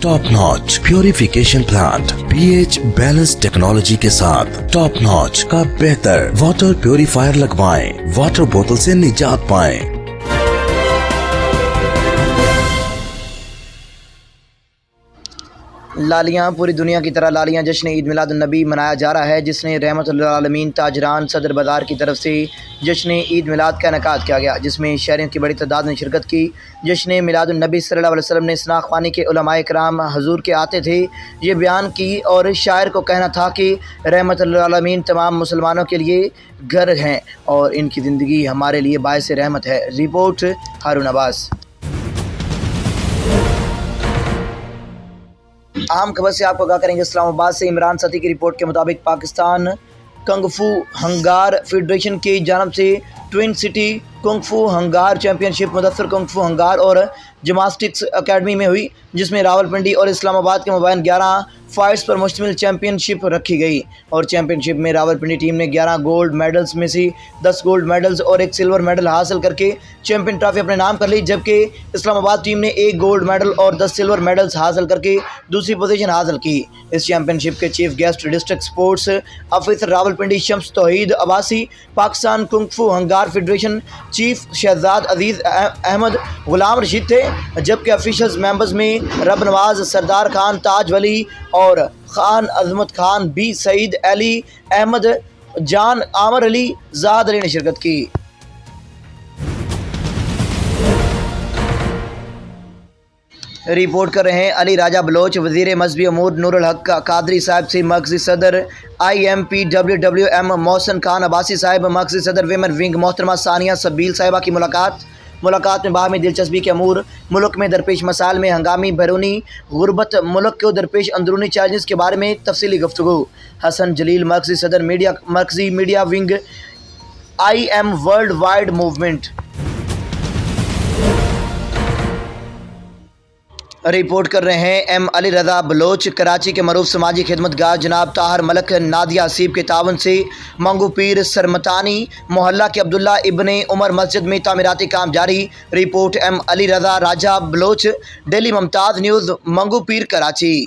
Top notch purification plant pH balance technology के साथ top notch का बेहतर वाटर प्योरीफायर लगवाएं, वाटर बोतल से निजात पाएं। लालियाँ पूरी दुनिया की तरह लालियाँ जश्न ईद मिलादुन्नबी मनाया जा रहा है, जिसने रहमतुल आलमीन ताजरान सदर बाज़ार की तरफ से जश्न ईद मिलाद का इनेकाद किया गया, जिसमें शहरियों की बड़ी तादाद ने शिरकत की। जश्न मिलादुन्नबी सल्लल्लाहु अलैहि वसल्लम ने सनाख्वानी के उलमाए कराम हजूर के आते थे, ये बयान की और शायर को कहना था कि रहमतुल आलमीन तमाम मुसलमानों के लिए घर हैं और इनकी ज़िंदगी हमारे लिए बायस रहमत है। रिपोर्ट हारून अब्बास। अहम खबर से आपको आगाह करेंगे इस्लामाबाद से। इमरान सती की रिपोर्ट के मुताबिक पाकिस्तान कंग फू हंगार फेडरेशन की जानब से ट्विन सिटी कंग फू हंगार चैम्पियनशिप मुदस्सर कंग फू हंगार और जिम्नास्टिक्स अकेडमी में हुई, जिसमें रावलपिंडी और इस्लामाबाद के मुबैन 11 फाइट्स पर मुश्तमिल चैम्पियनशिप रखी गई और चैम्पियनशिप में रावलपिंडी टीम ने 11 गोल्ड मेडल्स में से 10 गोल्ड मेडल्स और 1 सिल्वर मेडल हासिल करके चैम्पियन ट्रॉफी अपने नाम कर ली, जबकि इस्लामाबाद टीम ने 1 गोल्ड मेडल और 10 सिल्वर मेडल्स हासिल करके दूसरी पोजीशन हासिल की। इस चैम्पियनशिप के chief guest district sports officer Rawalpindi Shams Tauheed Abbasi, Pakistan kung fu हंगार फेडरेशन चीफ शहजाद अजीज़ अहमद गुलाम रशीद थे, जबकि ऑफिशियल्स मेंबर्स में रब नवाज, सरदार खान, ताज वली और खान अजमत खान, बी सईद, अली अहमद जान, आमर अली, जाद अली ने शिरकत की। रिपोर्ट कर रहे हैं अली राजा बलोच। वज़ीर मजहबी अमूर नूरुल हक कादरी साहब से मरकज़ी सदर IMPWWM मोहसिन खान अब्बासी साहब, मरकज़ी सदर विमेन विंग मोहतरमा सानिया सबील साहिबा की मुलाकात में बाहमी दिलचस्पी के अमूर, मुल्क में दरपेश मसाइल में हंगामी बैरूनी गुरबत, मुल्क को दरपेश अंदरूनी चैलेंज के बारे में तफसीली गुफ्तगू। हसन जलील मरकज़ी सदर मरकज़ी media wing IM world wide movement. Report कर रहे हैं M अली रज़ा बलोच। कराची के मरूफ समाजी खिदमतगार जनाब ताहर मलक नादिया हसीब के तावन से मंगू पीर सरमतानी मोहल्ला के अब्दुल्ला इब्ने उमर मस्जिद में तामीराती काम जारी। Report M Ali Raza Raja Baloch, daily Mumtaz news, Mangho Pir, Karachi.